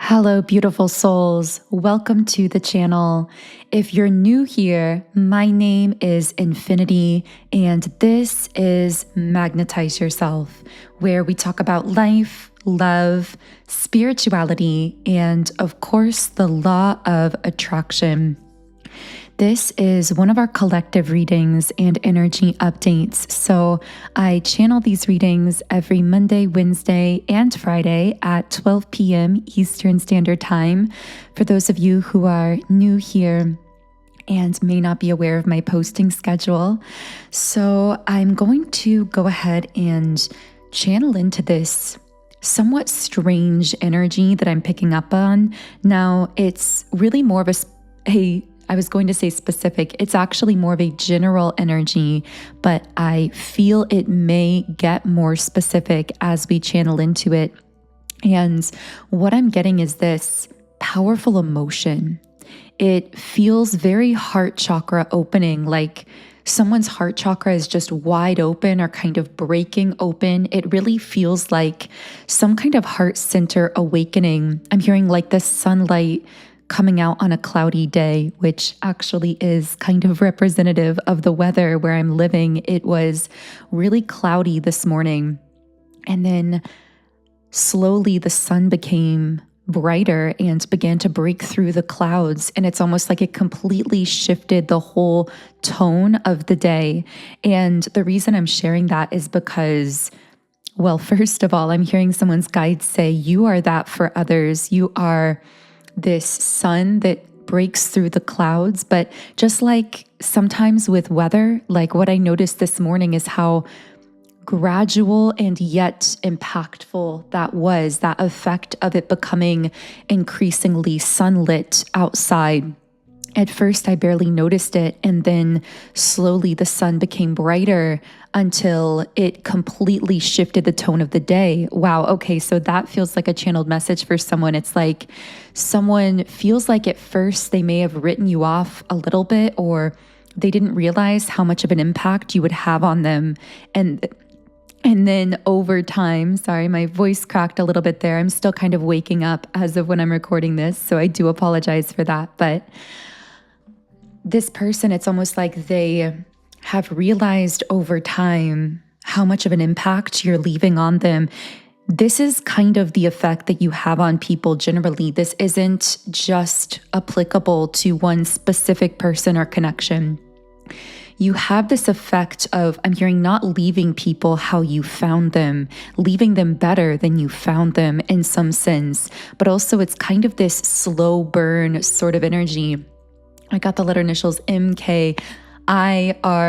Hello, beautiful souls. Welcome to the channel. If you're new here, my name is Infinity, and this is Magnetize Yourself, where we talk about life, love, spirituality, and of course, the law of attraction. This is one of our collective readings and energy updates. So I channel these readings every Monday, Wednesday, and Friday at 12 p.m. Eastern Standard Time. For those of you who are new here and may not be aware of my posting schedule. So I'm going to go ahead and channel into this somewhat strange energy that I'm picking up on. Now, it's really more of I was going to say specific. It's actually more of a general energy, but I feel it may get more specific as we channel into it. And what I'm getting is this powerful emotion. It feels very heart chakra opening, like someone's heart chakra is just wide open or kind of breaking open. It really feels like some kind of heart center awakening. I'm hearing like the sunlight coming out on a cloudy day, which actually is kind of representative of the weather where I'm living. It was really cloudy this morning. And then slowly the sun became brighter and began to break through the clouds. And it's almost like it completely shifted the whole tone of the day. And the reason I'm sharing that is because, well, first of all, I'm hearing someone's guides say, you are that for others. You are this sun that breaks through the clouds. But just like sometimes with weather, like what I noticed this morning is how gradual and yet impactful that was, that effect of it becoming increasingly sunlit outside. At first, I barely noticed it, and then slowly the sun became brighter until it completely shifted the tone of the day. Wow, okay, so that feels like a channeled message for someone. It's like someone feels like at first they may have written you off a little bit, or they didn't realize how much of an impact you would have on them. And then over time, sorry, my voice cracked a little bit there. I'm still kind of waking up as of when I'm recording this, so I do apologize for that. But this person, it's almost like they have realized over time how much of an impact you're leaving on them. This is kind of the effect that you have on people generally. This isn't just applicable to one specific person or connection. You have this effect of, I'm hearing, not leaving people how you found them, leaving them better than you found them in some sense. But also it's kind of this slow burn sort of energy. I got the letter initials MK, IRAT.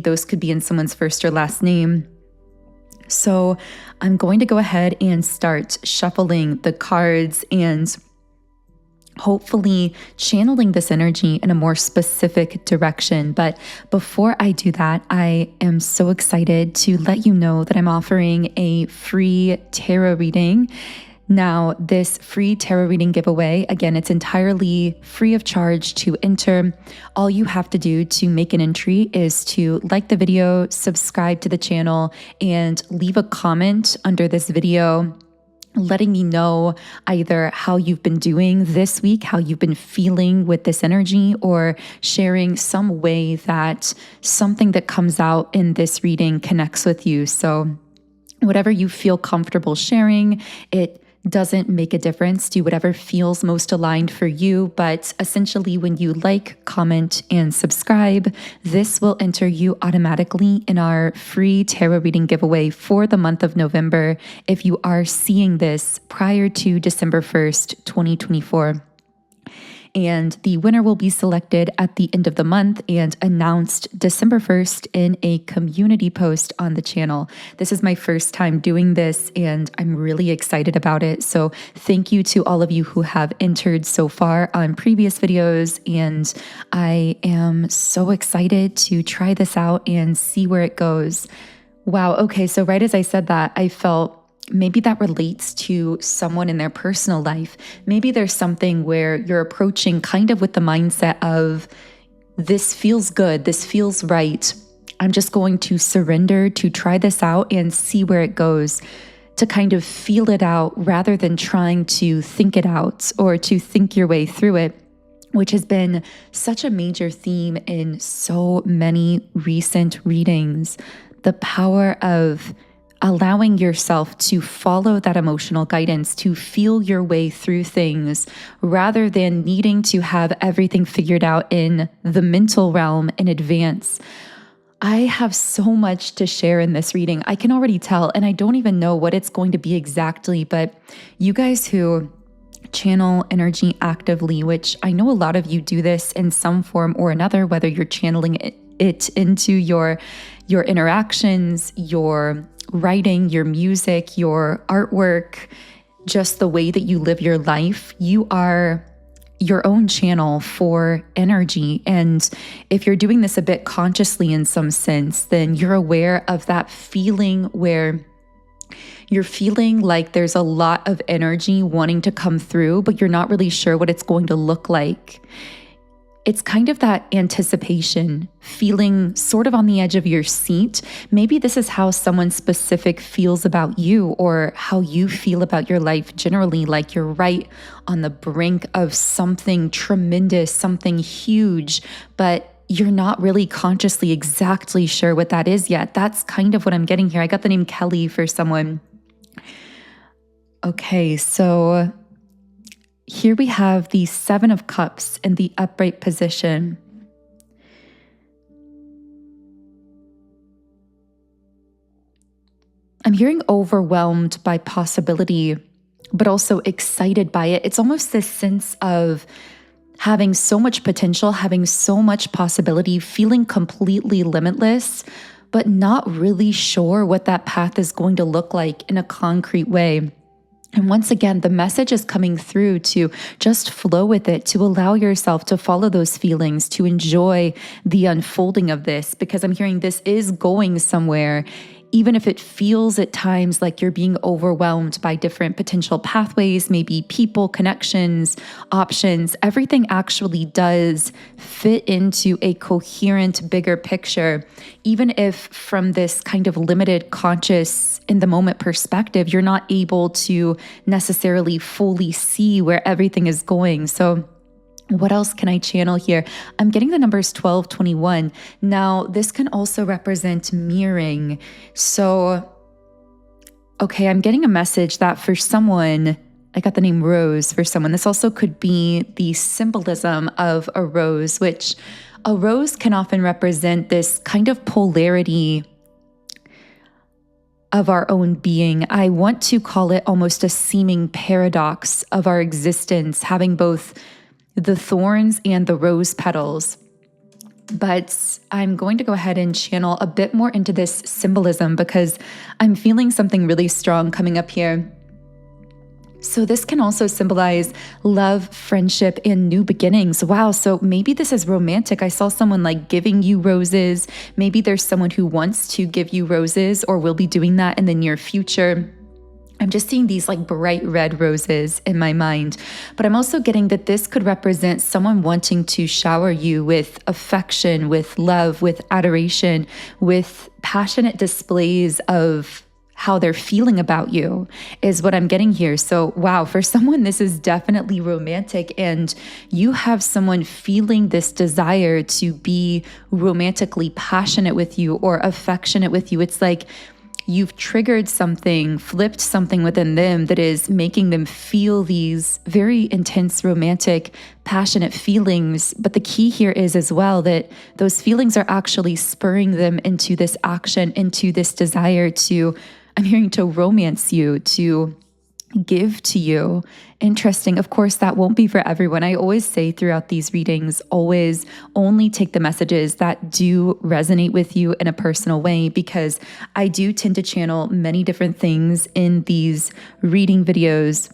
Those could be in someone's first or last name. So I'm going to go ahead and start shuffling the cards and hopefully channeling this energy in a more specific direction. But before I do that, I am so excited to let you know that I'm offering a free tarot reading. Now, this free tarot reading giveaway, again, it's entirely free of charge to enter. All you have to do to make an entry is to like the video, subscribe to the channel, and leave a comment under this video letting me know either how you've been doing this week, how you've been feeling with this energy, or sharing some way that something that comes out in this reading connects with you. So whatever you feel comfortable sharing, it doesn't make a difference. Do whatever feels most aligned for you. But essentially, when you like, comment, and subscribe, this will enter you automatically in our free tarot reading giveaway for the month of November if you are seeing this prior to December 1st, 2024. And the winner will be selected at the end of the month and announced December 1st in a community post on the channel. This is my first time doing this, and I'm really excited about it. So thank you to all of you who have entered so far on previous videos, and I am so excited to try this out and see where it goes. Wow, okay, so right as I said that, I felt maybe that relates to someone in their personal life. Maybe there's something where you're approaching kind of with the mindset of, this feels good, this feels right. I'm just going to surrender to try this out and see where it goes. to kind of feel it out rather than trying to think it out or to think your way through it, which has been such a major theme in so many recent readings. The power of allowing yourself to follow that emotional guidance, to feel your way through things, rather than needing to have everything figured out in the mental realm in advance. I have so much to share in this reading. I can already tell, and I don't even know what it's going to be exactly, but you guys who channel energy actively, which I know a lot of you do this in some form or another, whether you're channeling it into your interactions, your writing, your music, your artwork, just the way that you live your life. You are your own channel for energy. And if you're doing this a bit consciously in some sense, then you're aware of that feeling where you're feeling like there's a lot of energy wanting to come through, but you're not really sure what it's going to look like. It's kind of that anticipation, feeling sort of on the edge of your seat. Maybe this is how someone specific feels about you, or how you feel about your life generally, like you're right on the brink of something tremendous, something huge, but you're not really consciously exactly sure what that is yet. That's kind of what I'm getting here. I got the name Kelly for someone. Okay, so here we have the Seven of Cups in the upright position. I'm hearing overwhelmed by possibility, but also excited by it. It's almost this sense of having so much potential, having so much possibility, feeling completely limitless, but not really sure what that path is going to look like in a concrete way. And once again, the message is coming through to just flow with it, to allow yourself to follow those feelings, to enjoy the unfolding of this, because I'm hearing this is going somewhere, even if it feels at times like you're being overwhelmed by different potential pathways, maybe people, connections, options. Everything actually does fit into a coherent, bigger picture, even if from this kind of limited conscious in the moment perspective, you're not able to necessarily fully see where everything is going. So what else can I channel here? I'm getting the numbers 12, 21. Now, this can also represent mirroring. So, okay, I'm getting a message that for someone, I got the name Rose for someone. This also could be the symbolism of a rose, which a rose can often represent this kind of polarity of our own being. I want to call it almost a seeming paradox of our existence, having both the thorns and the rose petals. But I'm going to go ahead and channel a bit more into this symbolism because I'm feeling something really strong coming up here. So this can also symbolize love, friendship, and new beginnings. Wow, so maybe this is romantic. I saw someone like giving you roses. Maybe there's someone who wants to give you roses or will be doing that in the near future. I'm just seeing these like bright red roses in my mind, but I'm also getting that this could represent someone wanting to shower you with affection, with love, with adoration, with passionate displays of how they're feeling about you is what I'm getting here. So wow, for someone, this is definitely romantic, and you have someone feeling this desire to be romantically passionate with you or affectionate with you. It's like you've triggered something, flipped something within them that is making them feel these very intense, romantic, passionate feelings. But the key here is as well that those feelings are actually spurring them into this action, into this desire to, I'm hearing, to romance you, to give to you. Interesting. Of course, that won't be for everyone. I always say throughout these readings, always only take the messages that do resonate with you in a personal way, because I do tend to channel many different things in these reading videos.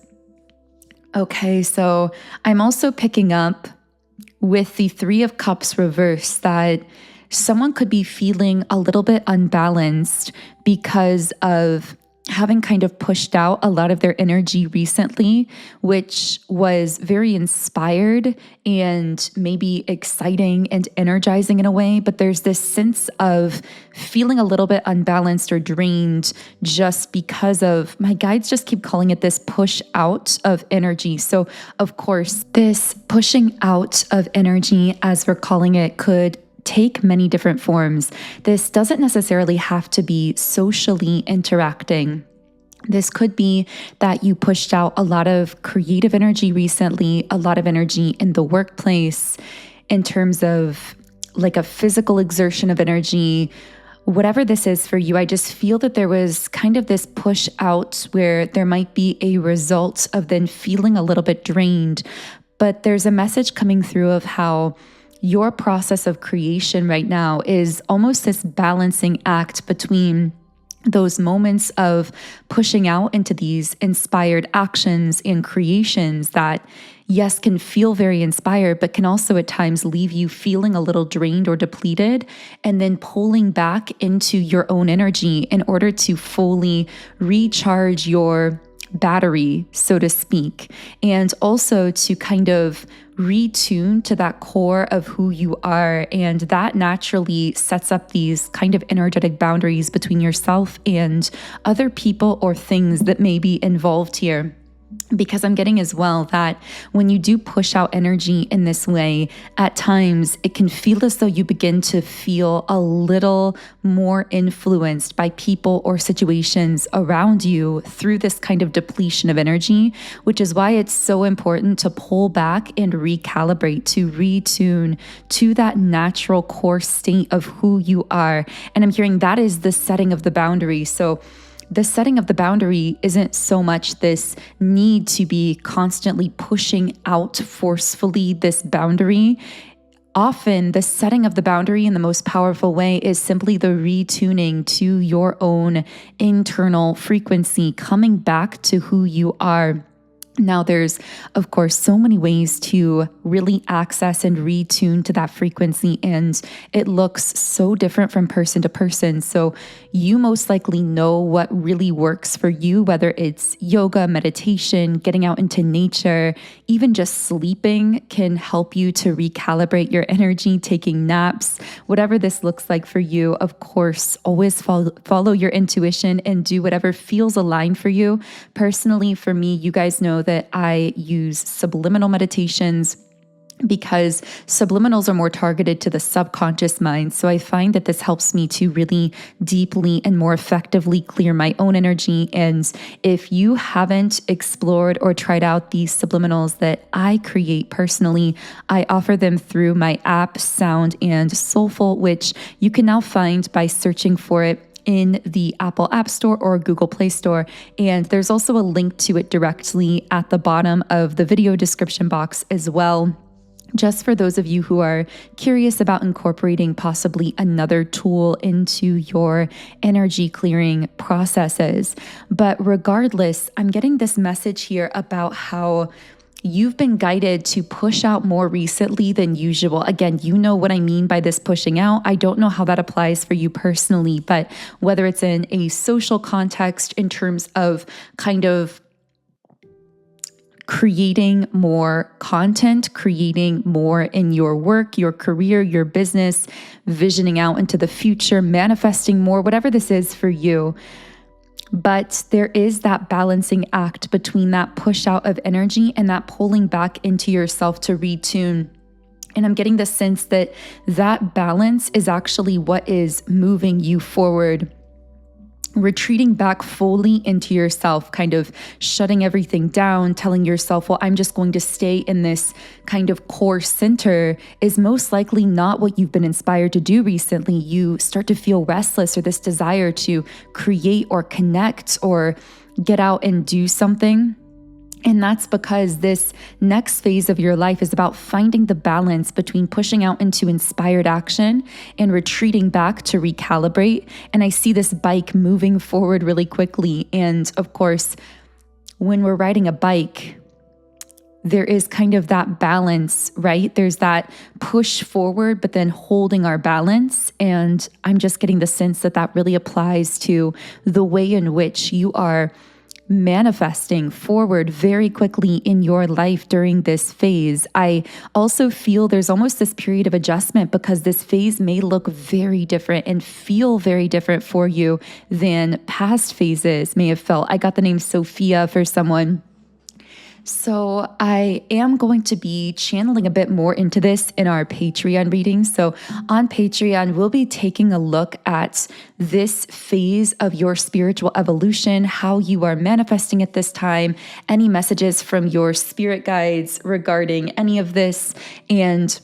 Okay, so I'm also picking up with the Three of Cups reversed that someone could be feeling a little bit unbalanced because of having kind of pushed out a lot of their energy recently, which was very inspired and maybe exciting and energizing in a way. But there's this sense of feeling a little bit unbalanced or drained just because of, my guides just keep calling it this push out of energy. So of course, this pushing out of energy, as we're calling it, could take many different forms. This doesn't necessarily have to be socially interacting. This could be that you pushed out a lot of creative energy recently, a lot of energy in the workplace, in terms of like a physical exertion of energy. Whatever this is for you, I just feel that there was kind of this push out where there might be a result of then feeling a little bit drained. But there's a message coming through of how your process of creation right now is almost this balancing act between those moments of pushing out into these inspired actions and creations that, yes, can feel very inspired, but can also at times leave you feeling a little drained or depleted, and then pulling back into your own energy in order to fully recharge your battery, so to speak, and also to kind of retune to that core of who you are. And that naturally sets up these kind of energetic boundaries between yourself and other people or things that may be involved here. Because I'm getting as well that when you do push out energy in this way, at times it can feel as though you begin to feel a little more influenced by people or situations around you through this kind of depletion of energy, which is why it's so important to pull back and recalibrate, to retune to that natural core state of who you are. And I'm hearing that is the setting of the boundary. So the setting of the boundary isn't so much this need to be constantly pushing out forcefully this boundary. Often the setting of the boundary in the most powerful way is simply the retuning to your own internal frequency, coming back to who you are. Now, there's, of course, so many ways to really access and retune to that frequency, and it looks so different from person to person. So you most likely know what really works for you, whether it's yoga, meditation, getting out into nature, even just sleeping can help you to recalibrate your energy, taking naps, whatever this looks like for you. Of course, always follow your intuition and do whatever feels aligned for you. Personally, for me, you guys know that I use subliminal meditations because subliminals are more targeted to the subconscious mind. So I find that this helps me to really deeply and more effectively clear my own energy. And if you haven't explored or tried out these subliminals that I create personally, I offer them through my app, Sound and Soulful, which you can now find by searching for it in the Apple App Store or Google Play Store. And there's also a link to it directly at the bottom of the video description box as well, just for those of you who are curious about incorporating possibly another tool into your energy clearing processes. But regardless, I'm getting this message here about how you've been guided to push out more recently than usual. Again, you know what I mean by this pushing out. I don't know how that applies for you personally, but whether it's in a social context in terms of kind of creating more content, creating more in your work, your career, your business, visioning out into the future, manifesting more, whatever this is for you. But there is that balancing act between that push out of energy and that pulling back into yourself to retune. And I'm getting the sense that that balance is actually what is moving you forward. Retreating back fully into yourself, kind of shutting everything down, telling yourself, well, I'm just going to stay in this kind of core center is most likely not what you've been inspired to do recently. You start to feel restless or this desire to create or connect or get out and do something. And that's because this next phase of your life is about finding the balance between pushing out into inspired action and retreating back to recalibrate. And I see this bike moving forward really quickly. And of course, when we're riding a bike, there is kind of that balance, right? There's that push forward, but then holding our balance. And I'm just getting the sense that that really applies to the way in which you are manifesting forward very quickly in your life during this phase. I also feel there's almost this period of adjustment because this phase may look very different and feel very different for you than past phases may have felt. I got the name Sophia for someone. So I am going to be channeling a bit more into this in our Patreon readings. So on Patreon, we'll be taking a look at this phase of your spiritual evolution, how you are manifesting at this time, any messages from your spirit guides regarding any of this, and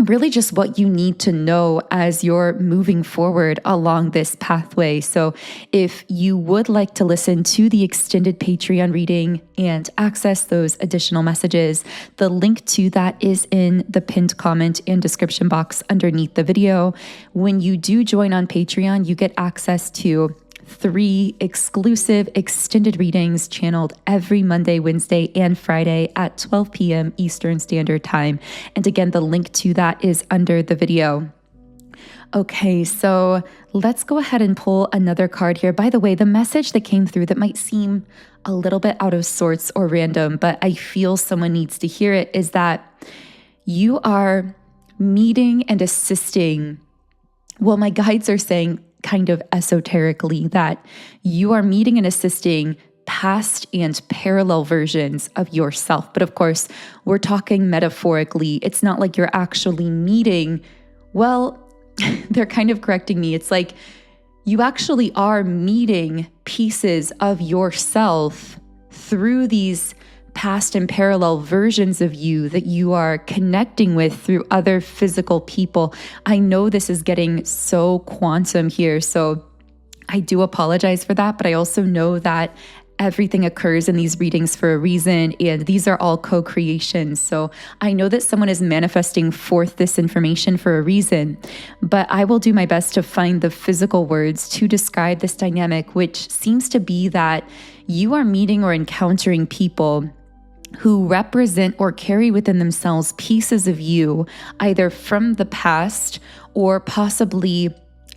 really just what you need to know as you're moving forward along this pathway. So if you would like to listen to the extended Patreon reading and access those additional messages, the link to that is in the pinned comment and description box underneath the video. When you do join on Patreon, you get access to 3 exclusive extended readings channeled every Monday, Wednesday, and Friday at 12 p.m. Eastern Standard Time. And again, the link to that is under the video. Okay, so let's go ahead and pull another card here. By the way, the message that came through that might seem a little bit out of sorts or random, but I feel someone needs to hear it, is that you are meeting and assisting. Well, my guides are saying kind of esoterically that you are meeting and assisting past and parallel versions of yourself. But of course, we're talking metaphorically. It's not like you're actually meeting. Well, they're kind of correcting me. It's like you actually are meeting pieces of yourself through these past and parallel versions of you that you are connecting with through other physical people. I know this is getting so quantum here, so I do apologize for that, but I also know that everything occurs in these readings for a reason, and these are all co-creations. So I know that someone is manifesting forth this information for a reason, but I will do my best to find the physical words to describe this dynamic, which seems to be that you are meeting or encountering people who represent or carry within themselves pieces of you, either from the past or possibly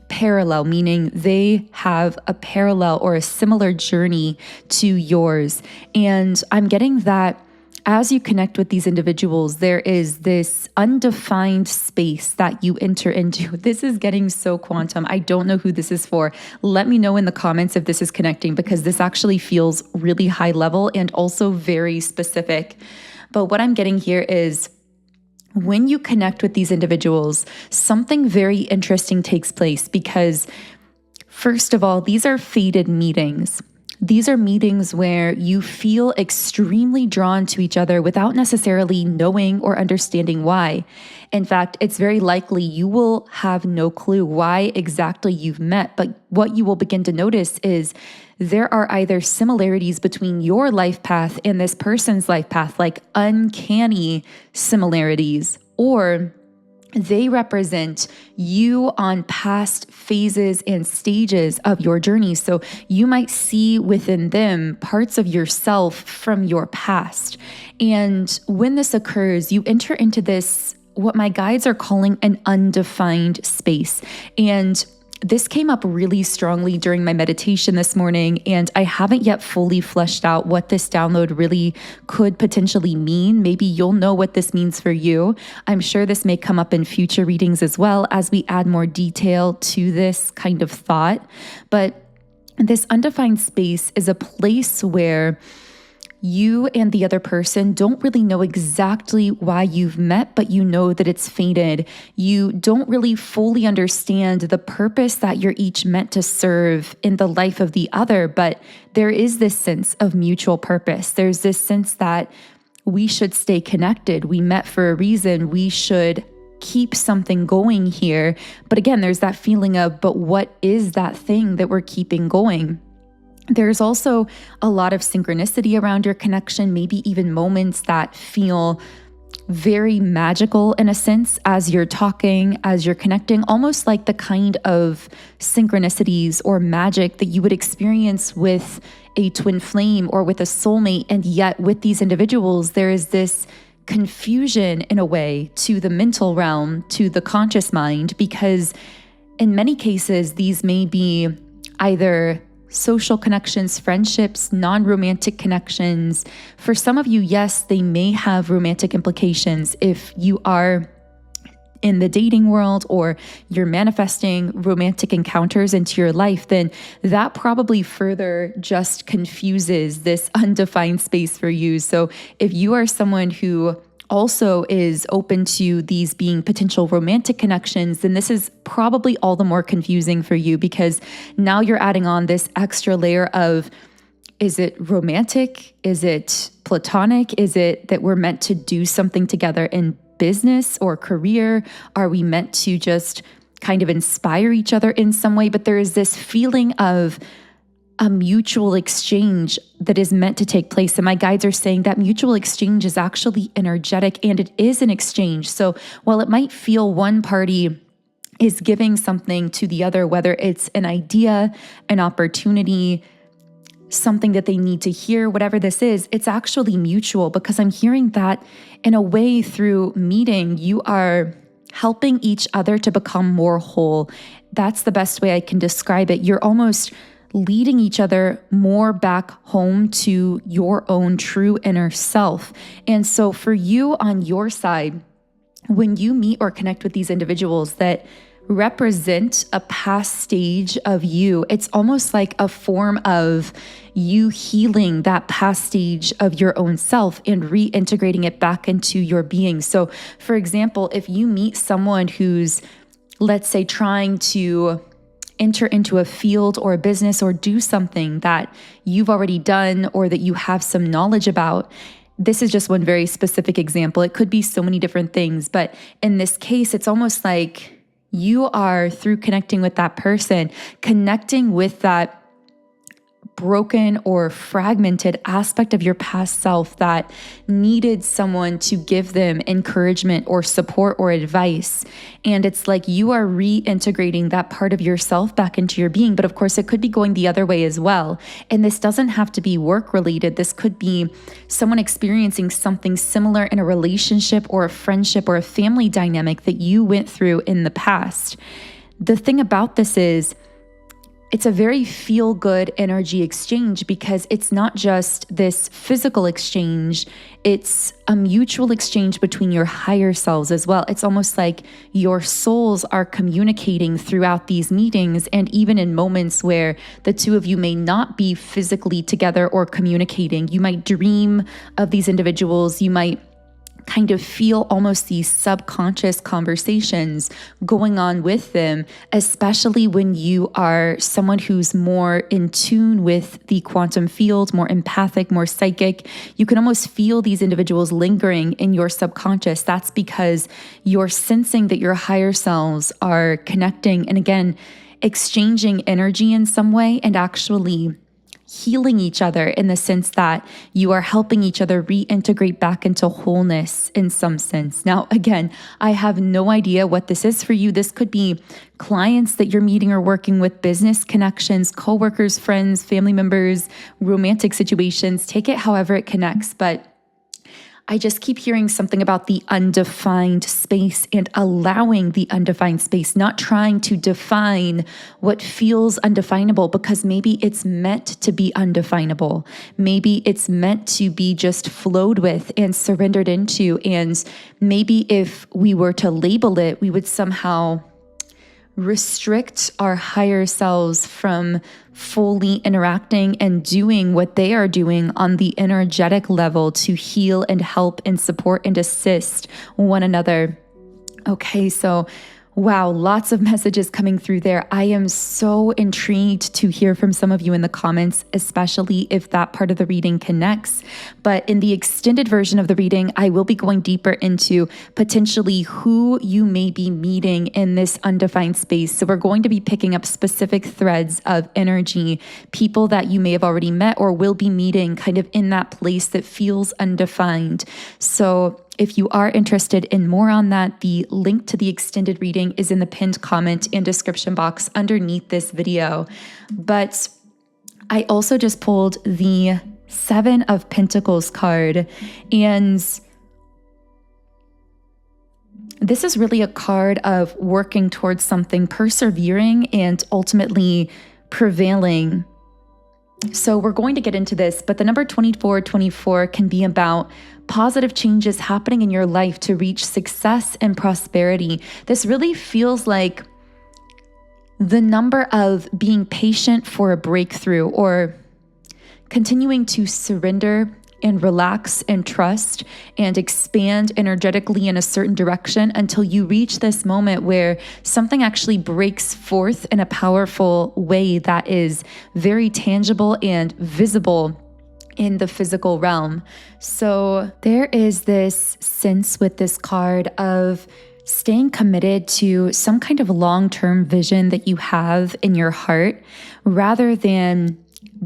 parallel, meaning they have a parallel or a similar journey to yours. And I'm getting that as you connect with these individuals, there is this undefined space that you enter into. This is getting so quantum. I don't know who this is for. Let me know in the comments if this is connecting, because this actually feels really high level and also very specific. But what I'm getting here is when you connect with these individuals, something very interesting takes place because, first of all, these are fated meetings. These are meetings where you feel extremely drawn to each other without necessarily knowing or understanding why. In fact, it's very likely you will have no clue why exactly you've met, but what you will begin to notice is there are either similarities between your life path and this person's life path, like uncanny similarities, or they represent you on past phases and stages of your journey. So you might see within them parts of yourself from your past. And when this occurs, you enter into this, what my guides are calling an undefined space. And this came up really strongly during my meditation this morning, and I haven't yet fully fleshed out what this download really could potentially mean. Maybe you'll know what this means for you. I'm sure this may come up in future readings as well as we add more detail to this kind of thought. But this undefined space is a place where you and the other person don't really know exactly why you've met, but you know that it's fated. You don't really fully understand the purpose that you're each meant to serve in the life of the other, but there is this sense of mutual purpose. There's this sense that we should stay connected. We met for a reason. We should keep something going here. But again, there's that feeling of, but what is that thing that we're keeping going? There's also a lot of synchronicity around your connection, maybe even moments that feel very magical in a sense as you're talking, as you're connecting, almost like the kind of synchronicities or magic that you would experience with a twin flame or with a soulmate. And yet with these individuals, there is this confusion in a way to the mental realm, to the conscious mind, because in many cases, these may be either social connections, friendships, non-romantic connections. For some of you, yes, they may have romantic implications. If you are in the dating world or you're manifesting romantic encounters into your life, then that probably further just confuses this undefined space for you. So if you are someone who also is open to these being potential romantic connections, then this is probably all the more confusing for you, because now you're adding on this extra layer of, is it romantic? Is it platonic? Is it that we're meant to do something together in business or career? Are we meant to just kind of inspire each other in some way? But there is this feeling of a mutual exchange that is meant to take place. And my guides are saying that mutual exchange is actually energetic, and it is an exchange. So while it might feel one party is giving something to the other, whether it's an idea, an opportunity, something that they need to hear, whatever this is, it's actually mutual, because I'm hearing that in a way through meeting, you are helping each other to become more whole. That's the best way I can describe it. You're almost leading each other more back home to your own true inner self. And so for you on your side, when you meet or connect with these individuals that represent a past stage of you, it's almost like a form of you healing that past stage of your own self and reintegrating it back into your being. So for example, if you meet someone who's, let's say, trying to enter into a field or a business or do something that you've already done or that you have some knowledge about. This is just one very specific example. It could be so many different things, but in this case, it's almost like you are, through connecting with that person, connecting with that broken or fragmented aspect of your past self that needed someone to give them encouragement or support or advice. And it's like you are reintegrating that part of yourself back into your being. But of course, it could be going the other way as well. And this doesn't have to be work related. This could be someone experiencing something similar in a relationship or a friendship or a family dynamic that you went through in the past. The thing about this is, it's a very feel-good energy exchange, because it's not just this physical exchange, it's a mutual exchange between your higher selves as well. It's almost like your souls are communicating throughout these meetings, and even in moments where the two of you may not be physically together or communicating, you might dream of these individuals, you might kind of feel almost these subconscious conversations going on with them, especially when you are someone who's more in tune with the quantum field, more empathic, more psychic. You can almost feel these individuals lingering in your subconscious. That's because you're sensing that your higher selves are connecting and, again, exchanging energy in some way and actually healing each other, in the sense that you are helping each other reintegrate back into wholeness in some sense. Now, again, I have no idea what this is for you. This could be clients that you're meeting or working with, business connections, coworkers, friends, family members, romantic situations. Take it however it connects. But I just keep hearing something about the undefined space and allowing the undefined space, not trying to define what feels undefinable, because maybe it's meant to be undefinable. Maybe it's meant to be just flowed with and surrendered into. And maybe if we were to label it, we would somehow restrict our higher selves from fully interacting and doing what they are doing on the energetic level to heal and help and support and assist one another. Okay, so wow, lots of messages coming through there. I am so intrigued to hear from some of you in the comments, especially if that part of the reading connects. But in the extended version of the reading, I will be going deeper into potentially who you may be meeting in this undefined space. So we're going to be picking up specific threads of energy, people that you may have already met or will be meeting kind of in that place that feels undefined. So If you are interested in more on that, the link to the extended reading is in the pinned comment and description box underneath this video. But I also just pulled the Seven of Pentacles card, and this is really a card of working towards something, persevering, and ultimately prevailing. So we're going to get into this, but the number 2424 can be about positive changes happening in your life to reach success and prosperity. This really feels like the number of being patient for a breakthrough, or continuing to surrender and relax and trust and expand energetically in a certain direction until you reach this moment where something actually breaks forth in a powerful way that is very tangible and visible in the physical realm. So there is this sense with this card of staying committed to some kind of long-term vision that you have in your heart, rather than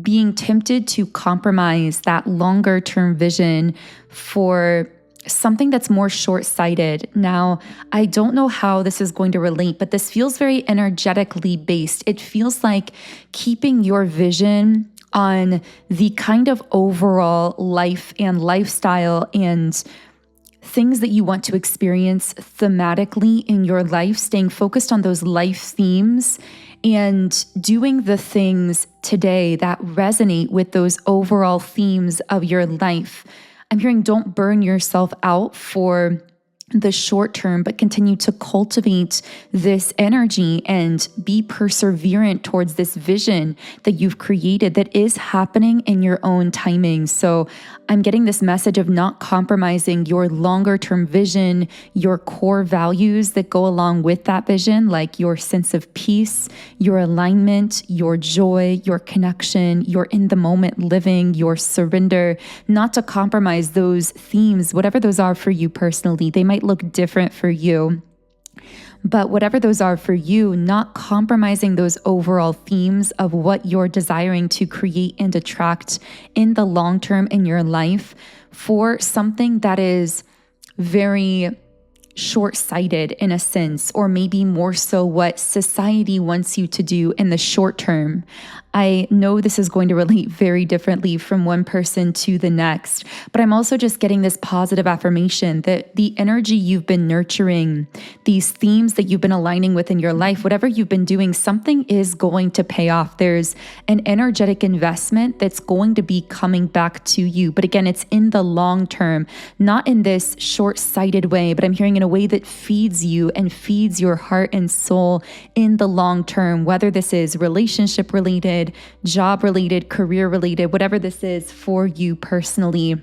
being tempted to compromise that longer term vision for something that's more short-sighted. Now, I don't know how this is going to relate, but this feels very energetically based. It feels like keeping your vision on the kind of overall life and lifestyle and things that you want to experience thematically in your life, staying focused on those life themes and doing the things today that resonate with those overall themes of your life. I'm hearing don't burn yourself out for the short term, but continue to cultivate this energy and be perseverant towards this vision that you've created that is happening in your own timing. So I'm getting this message of not compromising your longer term vision, your core values that go along with that vision, like your sense of peace, your alignment, your joy, your connection, your in the moment living, your surrender, not to compromise those themes, whatever those are for you personally. They might look different for you, but whatever those are for you, not compromising those overall themes of what you're desiring to create and attract in the long term in your life for something that is very short-sighted in a sense, or maybe more so what society wants you to do in the short term. I know this is going to relate very differently from one person to the next, but I'm also just getting this positive affirmation that the energy you've been nurturing, these themes that you've been aligning with in your life, whatever you've been doing, something is going to pay off. There's an energetic investment that's going to be coming back to you. But again, it's in the long term, not in this short-sighted way, but I'm hearing in a way that feeds you and feeds your heart and soul in the long term, whether this is relationship related, job related, career related, whatever this is for you personally.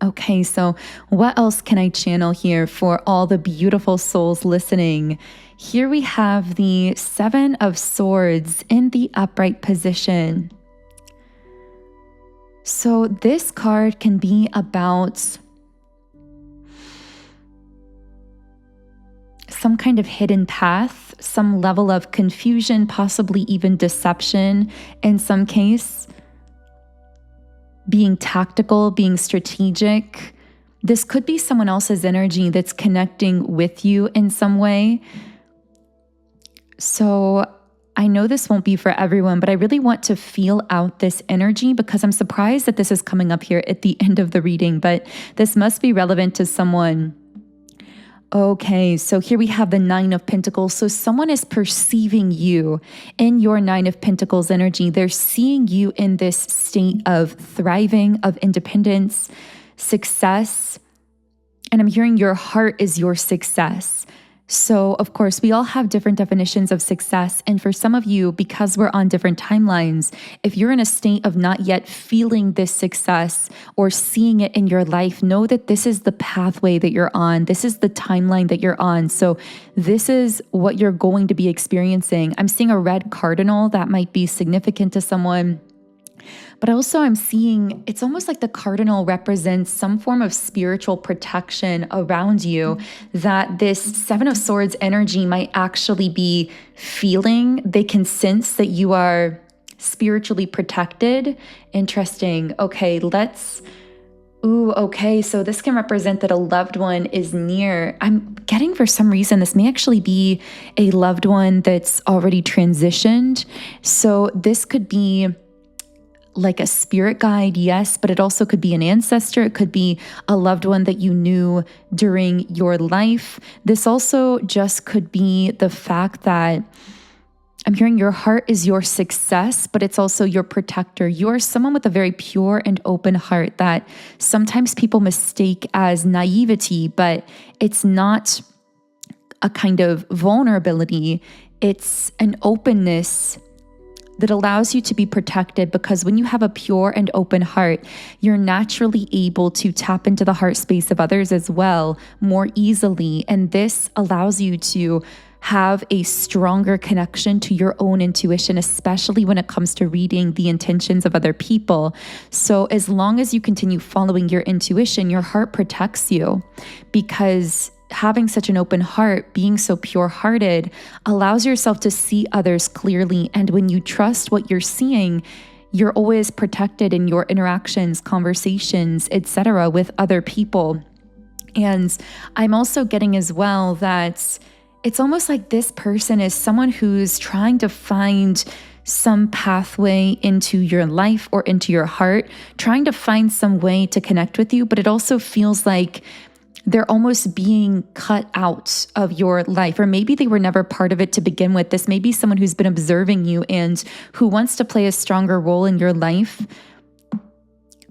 Okay, so what else can I channel here for all the beautiful souls listening? Here we have the Seven of Swords in the upright position. So this card can be about some kind of hidden path, some level of confusion, possibly even deception in some case. Being tactical, being strategic. This could be someone else's energy that's connecting with you in some way. So I know this won't be for everyone, but I really want to feel out this energy because I'm surprised that this is coming up here at the end of the reading, but this must be relevant to someone. Okay, so here we have the Nine of Pentacles. So someone is perceiving you in your Nine of Pentacles energy. They're seeing you in this state of thriving, of independence, success. And I'm hearing your heart is your success. So, of course, we all have different definitions of success. And for some of you, because we're on different timelines, if you're in a state of not yet feeling this success or seeing it in your life, know that this is the pathway that you're on. This is the timeline that you're on. So this is what you're going to be experiencing. I'm seeing a red cardinal that might be significant to someone. But also I'm seeing, it's almost like the cardinal represents some form of spiritual protection around you, that this Seven of Swords energy might actually be feeling. They can sense that you are spiritually protected. Interesting. Okay, let's Ooh, okay. So this can represent that a loved one is near. I'm getting, for some reason, this may actually be a loved one that's already transitioned. So this could be like a spirit guide, yes, but it also could be an ancestor. It could be a loved one that you knew during your life. This also just could be the fact that I'm hearing your heart is your success, but it's also your protector. You're someone with a very pure and open heart that sometimes people mistake as naivety, but it's not a kind of vulnerability. It's an openness that allows you to be protected, because when you have a pure and open heart, you're naturally able to tap into the heart space of others as well more easily. And this allows you to have a stronger connection to your own intuition, especially when it comes to reading the intentions of other people. So as long as you continue following your intuition, your heart protects you, because having such an open heart, being so pure-hearted, allows yourself to see others clearly. And when you trust what you're seeing, you're always protected in your interactions, conversations, etc. with other people. And I'm also getting as well that it's almost like this person is someone who's trying to find some pathway into your life or into your heart, trying to find some way to connect with you, but it also feels like they're almost being cut out of your life, or maybe they were never part of it to begin with. This may be someone who's been observing you and who wants to play a stronger role in your life.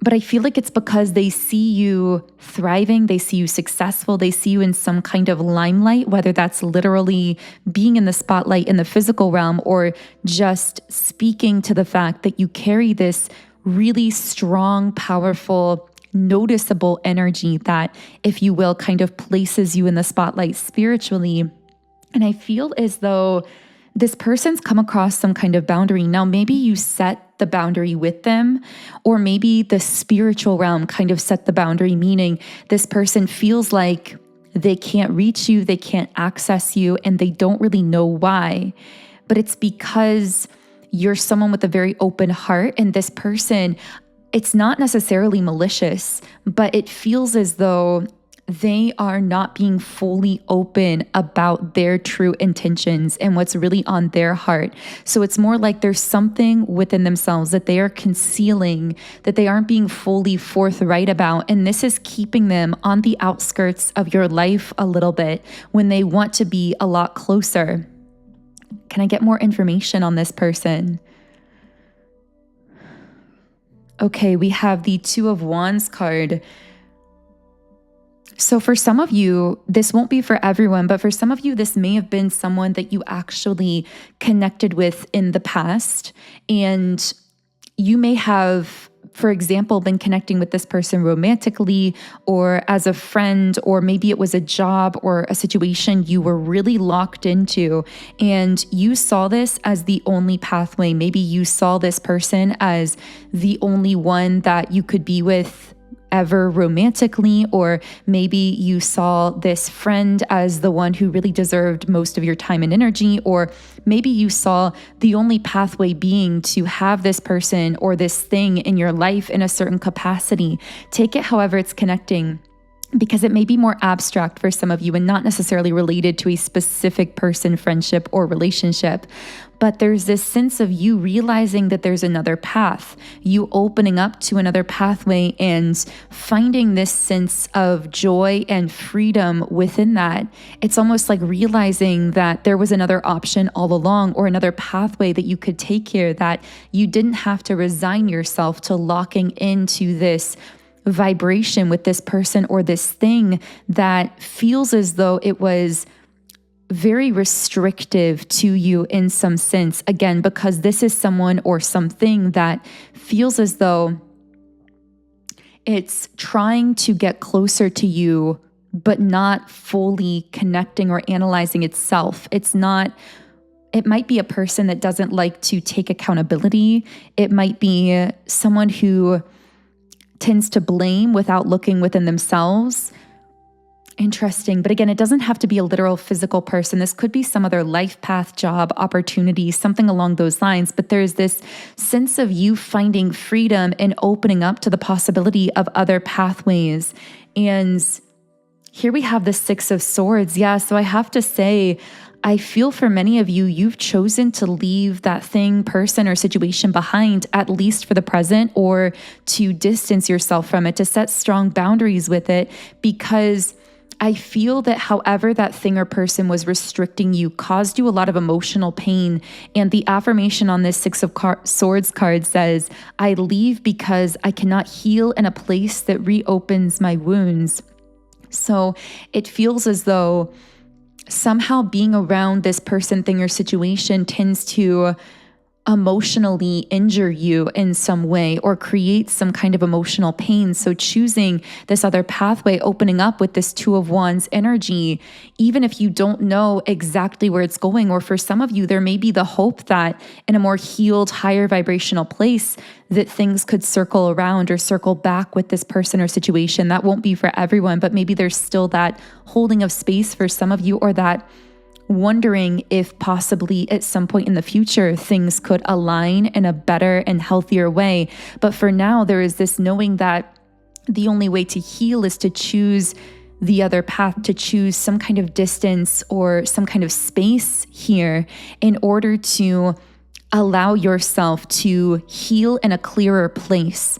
But I feel like it's because they see you thriving, they see you successful, they see you in some kind of limelight, whether that's literally being in the spotlight in the physical realm, or just speaking to the fact that you carry this really strong, powerful, noticeable energy that, if you will, kind of places you in the spotlight spiritually. And I feel as though this person's come across some kind of boundary. Now, maybe you set the boundary with them, or maybe the spiritual realm kind of set the boundary, meaning this person feels like they can't reach you, they can't access you, and they don't really know why. But it's because you're someone with a very open heart, and this person, it's not necessarily malicious, but it feels as though they are not being fully open about their true intentions and what's really on their heart. So it's more like there's something within themselves that they are concealing, that they aren't being fully forthright about. And this is keeping them on the outskirts of your life a little bit when they want to be a lot closer. Can I get more information on this person? Okay, we have the Two of Wands card. So for some of you, this won't be for everyone, but for some of you, this may have been someone that you actually connected with in the past. And you may have, for example, been connecting with this person romantically or as a friend, or maybe it was a job or a situation you were really locked into, and you saw this as the only pathway. Maybe you saw this person as the only one that you could be with ever romantically, or maybe you saw this friend as the one who really deserved most of your time and energy, or maybe you saw the only pathway being to have this person or this thing in your life in a certain capacity. Take it however it's connecting, because it may be more abstract for some of you and not necessarily related to a specific person, friendship, or relationship. But there's this sense of you realizing that there's another path, you opening up to another pathway and finding this sense of joy and freedom within that. It's almost like realizing that there was another option all along, or another pathway that you could take here, that you didn't have to resign yourself to locking into this vibration with this person or this thing that feels as though it was very restrictive to you in some sense. Again, because this is someone or something that feels as though it's trying to get closer to you, but not fully connecting or analyzing itself. It might be a person that doesn't like to take accountability. It might be someone who tends to blame without looking within themselves. Interesting. But again, it doesn't have to be a literal physical person. This could be some other life path, job, opportunity, something along those lines. But there's this sense of you finding freedom and opening up to the possibility of other pathways. And here we have the Six of Swords. Yeah, so I have to say, I feel for many of you, you've chosen to leave that thing, person, or situation behind, at least for the present, or to distance yourself from it, to set strong boundaries with it, because I feel that however that thing or person was restricting you caused you a lot of emotional pain. And the affirmation on this Six of Swords card says, I leave because I cannot heal in a place that reopens my wounds. So it feels as though somehow being around this person, thing, or situation tends to emotionally injure you in some way or create some kind of emotional pain. So choosing this other pathway, opening up with this Two of Wands energy, even if you don't know exactly where it's going, or for some of you, there may be the hope that in a more healed, higher vibrational place, that things could circle around or circle back with this person or situation. That won't be for everyone, but maybe there's still that holding of space for some of you, or that wondering if possibly at some point in the future things could align in a better and healthier way. But for now, there is this knowing that the only way to heal is to choose the other path, to choose some kind of distance or some kind of space here in order to allow yourself to heal in a clearer place,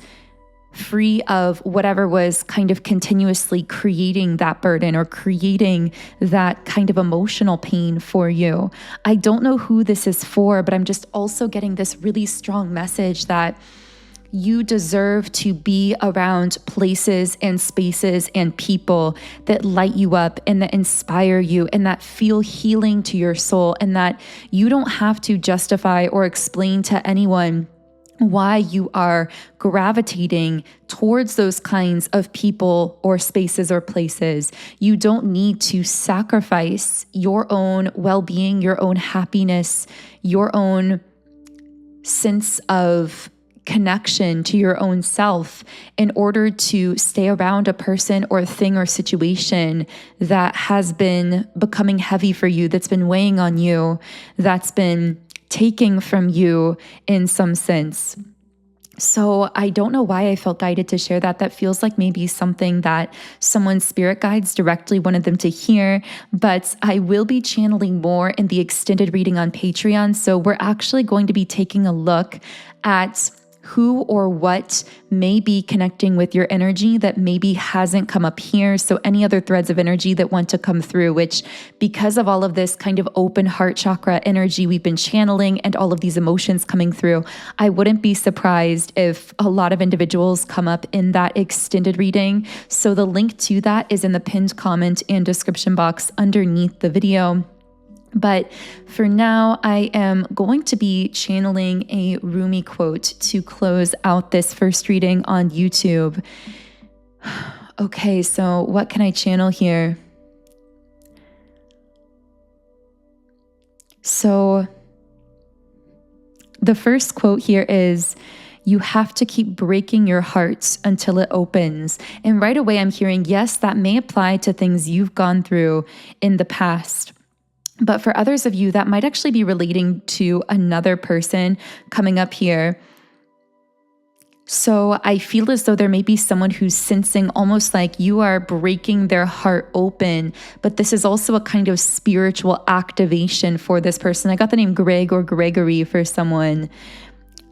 free of whatever was kind of continuously creating that burden or creating that kind of emotional pain for you. I don't know who this is for, but I'm just also getting this really strong message that you deserve to be around places and spaces and people that light you up and that inspire you and that feel healing to your soul, and that you don't have to justify or explain to anyone why you are gravitating towards those kinds of people or spaces or places. You don't need to sacrifice your own well-being, your own happiness, your own sense of connection to your own self in order to stay around a person or thing or situation that has been becoming heavy for you, that's been weighing on you, that's been taking from you in some sense. So I don't know why I felt guided to share that. That feels like maybe something that someone's spirit guides directly wanted them to hear, but I will be channeling more in the extended reading on Patreon. So we're actually going to be taking a look at who or what may be connecting with your energy that maybe hasn't come up here. So any other threads of energy that want to come through, which because of all of this kind of open heart chakra energy we've been channeling and all of these emotions coming through, I wouldn't be surprised if a lot of individuals come up in that extended reading. So the link to that is in the pinned comment and description box underneath the video. But for now, I am going to be channeling a Rumi quote to close out this first reading on YouTube. Okay, so what can I channel here? So the first quote here is, "You have to keep breaking your hearts until it opens." And right away I'm hearing, yes, that may apply to things you've gone through in the past. But for others of you, that might actually be relating to another person coming up here. So I feel as though there may be someone who's sensing almost like you are breaking their heart open, but this is also a kind of spiritual activation for this person. I got the name Greg or Gregory for someone.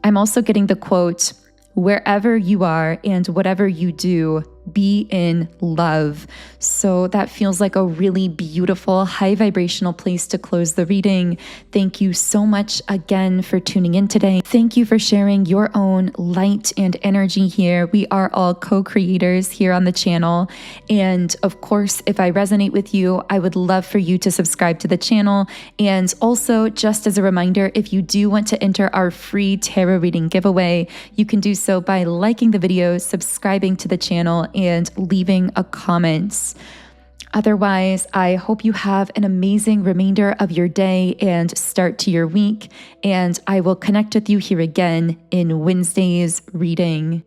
I'm also getting the quote, "Wherever you are and whatever you do, be in love." So that feels like a really beautiful, high vibrational place to close the reading. Thank you so much again for tuning in today. Thank you for sharing your own light and energy here. We are all co-creators here on the channel. And of course, if I resonate with you, I would love for you to subscribe to the channel. And also, just as a reminder, if you do want to enter our free tarot reading giveaway, you can do so by liking the video, subscribing to the channel, and leaving a comment. Otherwise, I hope you have an amazing remainder of your day and start to your week, and I will connect with you here again in Wednesday's reading.